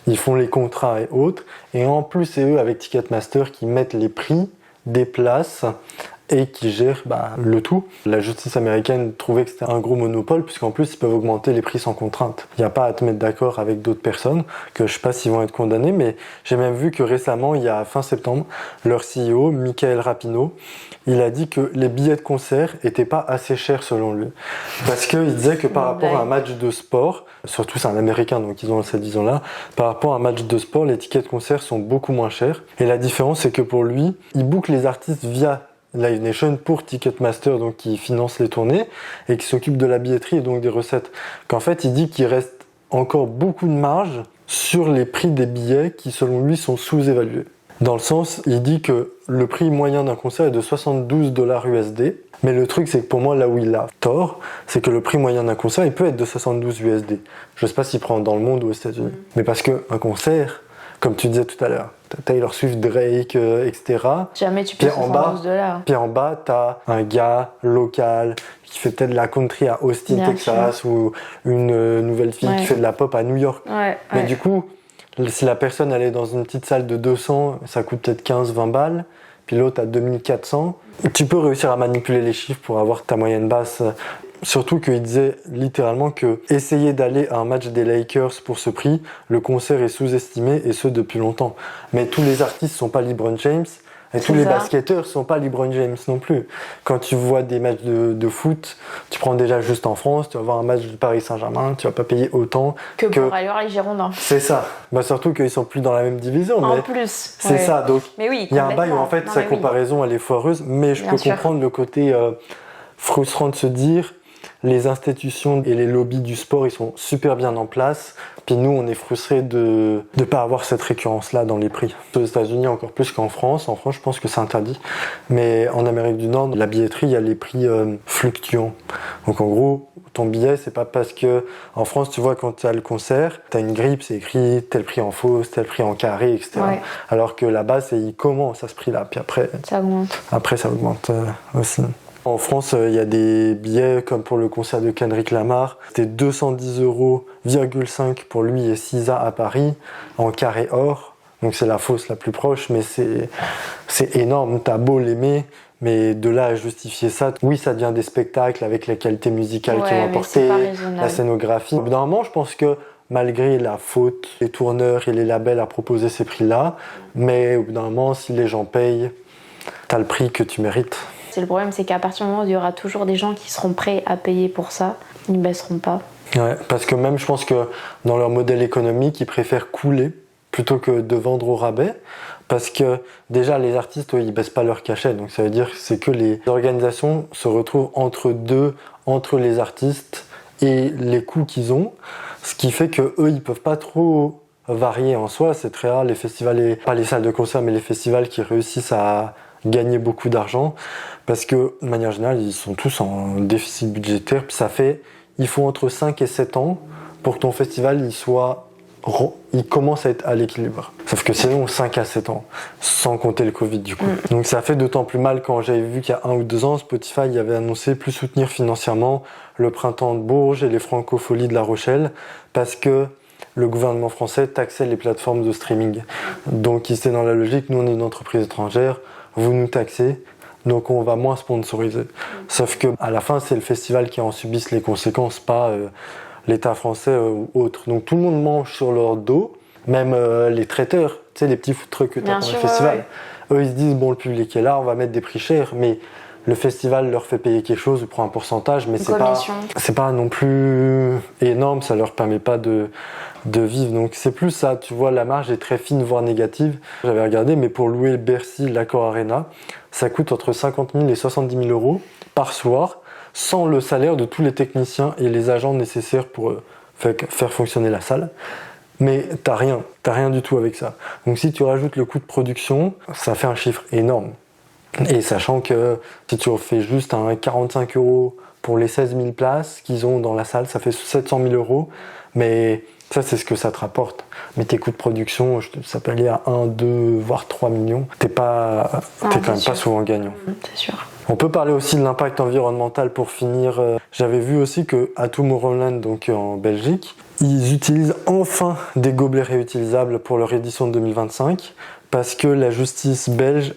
ils font les contrats et autres, et en plus c'est eux avec Ticketmaster qui mettent les prix des places et qui gèrent le tout. La justice américaine trouvait que c'était un gros monopole, puisqu'en plus ils peuvent augmenter les prix sans contrainte. Il n'y a pas à te mettre d'accord avec d'autres personnes, que je sais pas s'ils vont être condamnés, mais j'ai même vu que récemment, il y a fin septembre, leur CEO, Michael Rapino, il a dit que les billets de concert étaient pas assez chers selon lui. Parce qu'il disait que par rapport à un match de sport, surtout c'est un américain donc ils ont cette vision-là, par rapport à un match de sport, les tickets de concert sont beaucoup moins chers. Et la différence c'est que pour lui, il book les artistes via Live Nation pour Ticketmaster, donc qui finance les tournées et qui s'occupe de la billetterie et donc des recettes. Qu'en fait, il dit qu'il reste encore beaucoup de marge sur les prix des billets qui, selon lui, sont sous-évalués. Dans le sens, il dit que le prix moyen d'un concert est de 72 $ USD. Mais le truc, c'est que pour moi, là où il a tort, c'est que le prix moyen d'un concert, il peut être de 72 USD. Je sais pas s'il prend dans le monde ou aux États-Unis. Mais parce qu'un concert, comme tu disais tout à l'heure, Taylor Swift, Drake, etc. Jamais tu payes 72 $. Puis en bas, t'as un gars local qui fait peut-être de la country à Austin, bien Texas, sûr. Ou une nouvelle fille qui fait de la pop à New York. Mais du coup, si la personne elle est dans une petite salle de 200, ça coûte peut-être 15-20 balles, puis l'autre à 2400, tu peux réussir à manipuler les chiffres pour avoir ta moyenne basse. Surtout qu'il disait littéralement que essayer d'aller à un match des Lakers pour ce prix, le concert est sous-estimé, et ce depuis longtemps. Mais tous les artistes sont pas LeBron James, et tous les basketteurs sont pas LeBron James non plus. Quand tu vois des matchs de foot, tu prends déjà juste en France, tu vas voir un match de Paris Saint-Germain, tu vas pas payer autant que pour aller voir les Girondins. C'est ça. Surtout qu'ils sont plus dans la même division. En mais plus. C'est ça. Donc il y a un bail où en fait sa comparaison elle est foireuse, mais je peux comprendre le côté frustrant de se dire les institutions et les lobbies du sport ils sont super bien en place. Puis nous, on est frustrés de ne pas avoir cette récurrence-là dans les prix. Aux États-Unis, encore plus qu'en France. En France, je pense que c'est interdit. Mais en Amérique du Nord, la billetterie, il y a les prix fluctuants. Donc en gros, ton billet, c'est pas parce que... En France, tu vois, quand tu as le concert, tu as une grille, c'est écrit tel prix en fausse, tel prix en carré, etc. Alors que là-bas, il commence à ce prix-là. Puis après... Ça augmente. Après, ça augmente aussi. En France, il y a des billets comme pour le concert de Kendrick Lamar. C'était 210,5 € pour lui et SZA à Paris, en carré or. Donc c'est la fausse la plus proche, mais c'est énorme. T'as beau l'aimer, mais de là à justifier ça, oui, ça devient des spectacles avec la qualité musicale qu'ils vont apporter, la scénographie. Au bout d'un moment, je pense que malgré la faute des tourneurs et les labels à proposer ces prix-là, mais au bout d'un moment, si les gens payent, t'as le prix que tu mérites. Le problème, c'est qu'à partir du moment où il y aura toujours des gens qui seront prêts à payer pour ça, ils ne baisseront pas. Ouais, parce que même je pense que dans leur modèle économique, ils préfèrent couler plutôt que de vendre au rabais. Parce que déjà, les artistes, ils baissent pas leur cachet. Donc ça veut dire que c'est que les organisations se retrouvent entre les artistes et les coûts qu'ils ont. Ce qui fait que eux, ils peuvent pas trop varié en soi, c'est très rare les festivals, pas les salles de concert, mais les festivals qui réussissent à gagner beaucoup d'argent, parce que de manière générale, ils sont tous en déficit budgétaire, puis il faut entre 5 et 7 ans pour que ton festival il commence à être à l'équilibre. Sauf que sinon, 5 à 7 ans, sans compter le Covid du coup. Donc ça fait d'autant plus mal quand j'avais vu qu'il y a 1 ou 2 ans, Spotify avait annoncé plus soutenir financièrement le Printemps de Bourges et les Francopholies de La Rochelle, parce que le gouvernement français taxait les plateformes de streaming. Donc ils étaient dans la logique, nous on est une entreprise étrangère, vous nous taxez, donc on va moins sponsoriser. Sauf que à la fin, c'est le festival qui en subisse les conséquences, pas l'État français ou autre. Donc tout le monde mange sur leur dos, même les traiteurs, tu sais, les petits food trucks que tu as dans le festival. Eux, ils se disent, bon, le public est là, on va mettre des prix chers, mais le festival leur fait payer quelque chose ou prend un pourcentage, mais c'est pas non plus énorme, ça leur permet pas de vivre. Donc c'est plus ça, tu vois, la marge est très fine, voire négative. J'avais regardé, mais pour louer Bercy, l'Accor Arena, ça coûte entre 50 000 et 70 000 euros par soir, sans le salaire de tous les techniciens et les agents nécessaires pour faire fonctionner la salle. Mais t'as rien du tout avec ça. Donc si tu rajoutes le coût de production, ça fait un chiffre énorme. Et sachant que si tu fais juste un 45 euros pour les 16 000 places qu'ils ont dans la salle, ça fait 700 000 euros. Mais ça, c'est ce que ça te rapporte. Mais tes coûts de production, ça peut aller à 1, 2, voire 3 millions. T'es quand même pas souvent gagnant. C'est sûr. On peut parler aussi de l'impact environnemental pour finir. J'avais vu aussi qu'à Tomorrowland, donc en Belgique, ils utilisent enfin des gobelets réutilisables pour leur édition de 2025 parce que la justice belge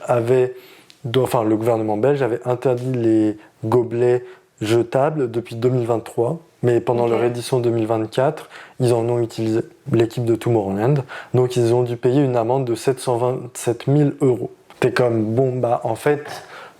le gouvernement belge avait interdit les gobelets jetables depuis 2023, mais pendant leur édition 2024, ils en ont utilisé, l'équipe de Tomorrowland, donc ils ont dû payer une amende de 727 000 euros. T'es comme, en fait,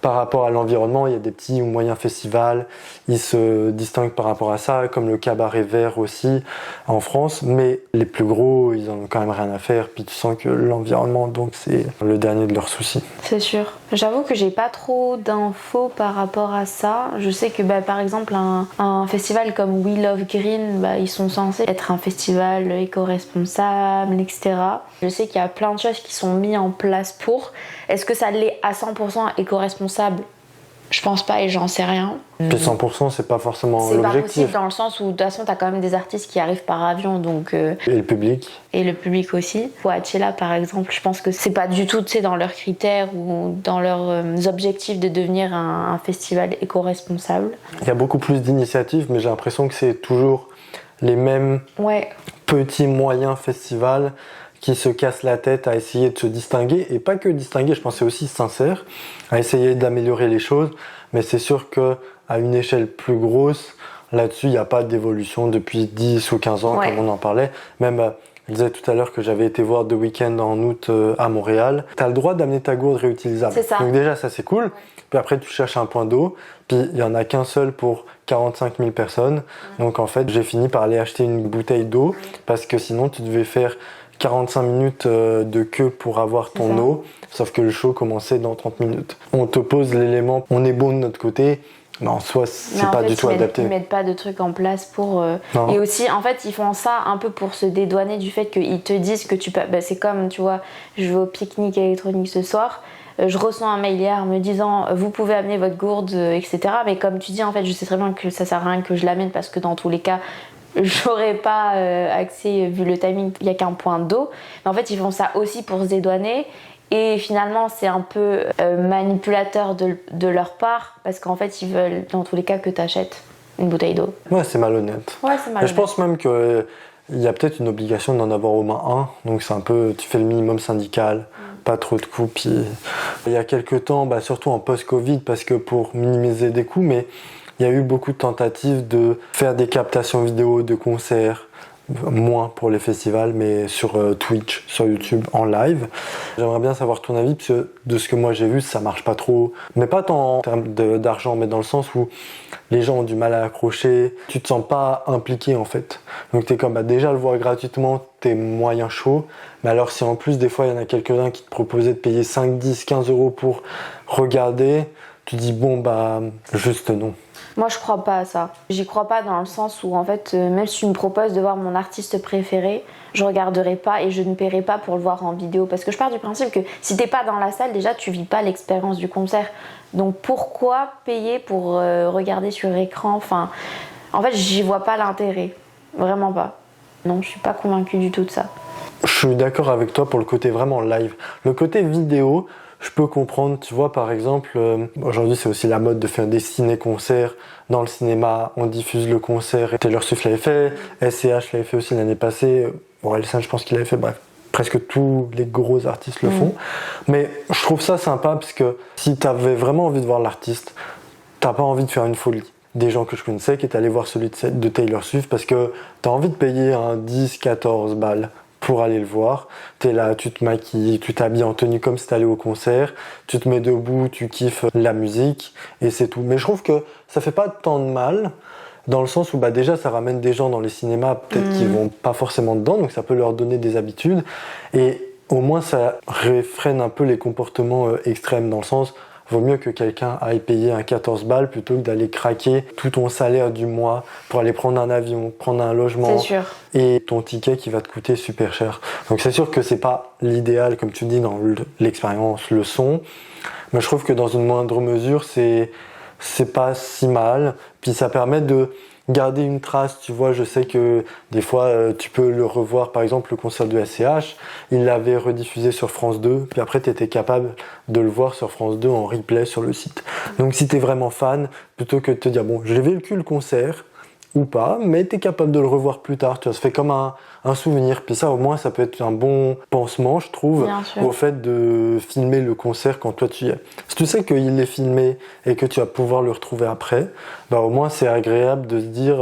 par rapport à l'environnement, il y a des petits ou moyens festivals, ils se distinguent par rapport à ça, comme le Cabaret Vert aussi en France, mais les plus gros, ils en ont quand même rien à faire, puis tu sens que l'environnement, donc c'est le dernier de leurs soucis. C'est sûr. J'avoue que j'ai pas trop d'infos par rapport à ça. Je sais que par exemple un festival comme We Love Green, ils sont censés être un festival éco-responsable, etc. Je sais qu'il y a plein de choses qui sont mises en place pour. Est-ce que ça l'est à 100% éco-responsable ? Je pense pas et j'en sais rien. Puis 100%, c'est pas forcément c'est l'objectif. C'est pas possible dans le sens où de toute façon t'as quand même des artistes qui arrivent par avion, donc. Et le public. Et le public aussi. Coachella par exemple, je pense que c'est pas du tout dans leurs critères ou dans leurs objectifs de devenir un festival éco-responsable. Il y a beaucoup plus d'initiatives, mais j'ai l'impression que c'est toujours les mêmes petits moyens festivals qui se cassent la tête à essayer de se distinguer, et pas que distinguer, je pense que c'est aussi sincère, à essayer d'améliorer les choses, mais c'est sûr qu'à une échelle plus grosse, là-dessus, il n'y a pas d'évolution depuis 10 ou 15 ans, comme on en parlait. Même, je disais tout à l'heure que j'avais été voir The Weeknd en août à Montréal. Tu as le droit d'amener ta gourde réutilisable. C'est ça. Donc déjà, ça c'est cool. Puis après, tu cherches un point d'eau, puis il n'y en a qu'un seul pour 45 000 personnes. Donc en fait, j'ai fini par aller acheter une bouteille d'eau, parce que sinon, tu devais faire 45 minutes de queue pour avoir ton eau, sauf que le show commençait dans 30 minutes. On te pose l'élément, on est bon de notre côté, mais en soi, c'est pas du tout adapté. Ils mettent pas de trucs en place pour... Et aussi, en fait, ils font ça un peu pour se dédouaner du fait qu'ils te disent que tu peux... c'est comme, tu vois, je vais au pique-nique électronique ce soir, je reçois un mail hier me disant vous pouvez amener votre gourde, etc. Mais comme tu dis, en fait, je sais très bien que ça sert à rien que je l'amène parce que dans tous les cas, j'aurais pas accès, vu le timing, il n'y a qu'un point d'eau. Mais en fait, ils font ça aussi pour se dédouaner. Et finalement, c'est un peu manipulateur de leur part, parce qu'en fait, ils veulent dans tous les cas que tu achètes une bouteille d'eau. Ouais, c'est malhonnête. Et je pense même qu'il y a peut-être une obligation d'en avoir au moins un. Donc c'est un peu, tu fais le minimum syndical, pas trop de coûts. Puis il y a quelques temps, surtout en post-Covid, parce que pour minimiser des coûts, mais il y a eu beaucoup de tentatives de faire des captations vidéo de concerts, moins pour les festivals, mais sur Twitch, sur YouTube, en live. J'aimerais bien savoir ton avis, parce que de ce que moi j'ai vu, ça marche pas trop. Mais pas tant en termes d'argent, mais dans le sens où les gens ont du mal à accrocher, tu te sens pas impliqué en fait. Donc t'es comme, déjà le voir gratuitement, t'es moyen chaud. Mais alors si en plus des fois il y en a quelques-uns qui te proposaient de payer 5, 10, 15 euros pour regarder, tu dis bon bah juste non. Moi, je crois pas à ça. J'y crois pas dans le sens où, en fait, même si tu me proposes de voir mon artiste préféré, je regarderai pas et je ne paierai pas pour le voir en vidéo. Parce que je pars du principe que si t'es pas dans la salle, déjà, tu vis pas l'expérience du concert. Donc, pourquoi payer pour regarder sur écran? Enfin, en fait, j'y vois pas l'intérêt. Vraiment pas. Non, je suis pas convaincue du tout de ça. Je suis d'accord avec toi pour le côté vraiment live. Le côté vidéo, je peux comprendre, tu vois, par exemple, aujourd'hui c'est aussi la mode de faire des ciné-concerts. Dans le cinéma, on diffuse le concert. Taylor Swift l'avait fait, SCH l'avait fait aussi l'année passée. Orelsan, je pense qu'il l'avait fait, bref. Presque tous les gros artistes le font. Mais je trouve ça sympa parce que si t'avais vraiment envie de voir l'artiste, t'as pas envie de faire une folie. Des gens que je connaissais qui étaient allés voir celui de Taylor Swift parce que t'as envie de payer un 10-14 balles pour aller le voir. T'es là, tu te maquilles, tu t'habilles en tenue comme si t'allais au concert, tu te mets debout, tu kiffes la musique et c'est tout. Mais je trouve que ça fait pas tant de mal dans le sens où bah déjà ça ramène des gens dans les cinémas peut-être qui vont pas forcément dedans, donc ça peut leur donner des habitudes et au moins ça réfrène un peu les comportements extrêmes dans le sens vaut mieux que quelqu'un aille payer un 14 balles plutôt que d'aller craquer tout ton salaire du mois pour aller prendre un avion, prendre un logement et ton ticket qui va te coûter super cher. Donc c'est sûr que c'est pas l'idéal comme tu dis dans l'expérience, le son, mais je trouve que dans une moindre mesure c'est pas si mal, puis ça permet de garder une trace, tu vois, je sais que des fois tu peux le revoir, par exemple le concert de SCH, il l'avait rediffusé sur France 2, puis après tu étais capable de le voir sur France 2 en replay sur le site. Donc si t'es vraiment fan, plutôt que de te dire bon, j'ai vécu le concert ou pas, mais t'es capable de le revoir plus tard, tu vois, ça fait comme un souvenir, puis ça au moins ça peut être un bon pansement je trouve au fait de filmer le concert quand toi tu y es. Si tu sais qu'il est filmé et que tu vas pouvoir le retrouver après, bah au moins c'est agréable de se dire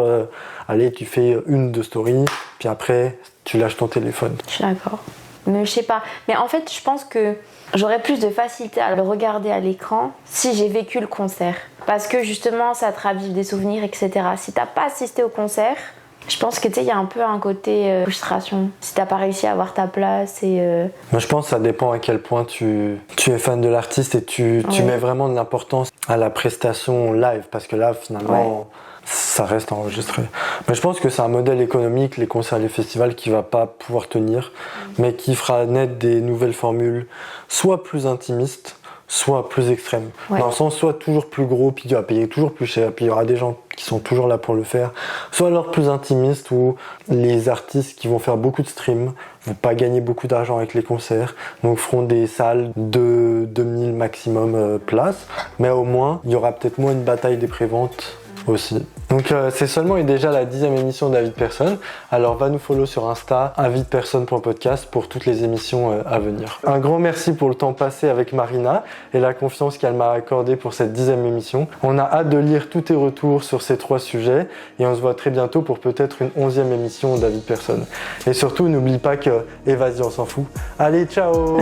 allez tu fais une de story, puis après tu lâches ton téléphone. Je suis d'accord. Mais je sais pas, mais en fait je pense que j'aurais plus de facilité à le regarder à l'écran si j'ai vécu le concert. Parce que justement ça te ravive des souvenirs, etc. Si t'as pas assisté au concert, je pense que tu sais, il y a un peu un côté frustration. Si t'as pas réussi à avoir ta place et... Moi je pense que ça dépend à quel point tu es fan de l'artiste et tu mets vraiment de l'importance à la prestation live. Parce que là finalement... ça reste enregistré. Mais je pense que c'est un modèle économique, les concerts et les festivals, qui va pas pouvoir tenir, mais qui fera naître des nouvelles formules, soit plus intimistes, soit plus extrêmes. Dans le sens, soit toujours plus gros, puis tu vas payer toujours plus cher, puis il y aura des gens qui sont toujours là pour le faire, soit alors plus intimistes, où les artistes qui vont faire beaucoup de streams vont pas gagner beaucoup d'argent avec les concerts, donc feront des salles de 2000 maximum places, mais au moins, il y aura peut-être moins une bataille des préventes aussi. Donc c'est seulement et déjà la 10e émission d'Avis de Personne. Alors va nous follow sur Insta, avisdepersonne.podcast pour toutes les émissions à venir. Un grand merci pour le temps passé avec Marina et la confiance qu'elle m'a accordée pour cette 10e émission. On a hâte de lire tous tes retours sur ces 3 sujets et on se voit très bientôt pour peut-être une 11e émission d'Avis de Personne. Et surtout n'oublie pas que, et vas-y on s'en fout. Allez ciao.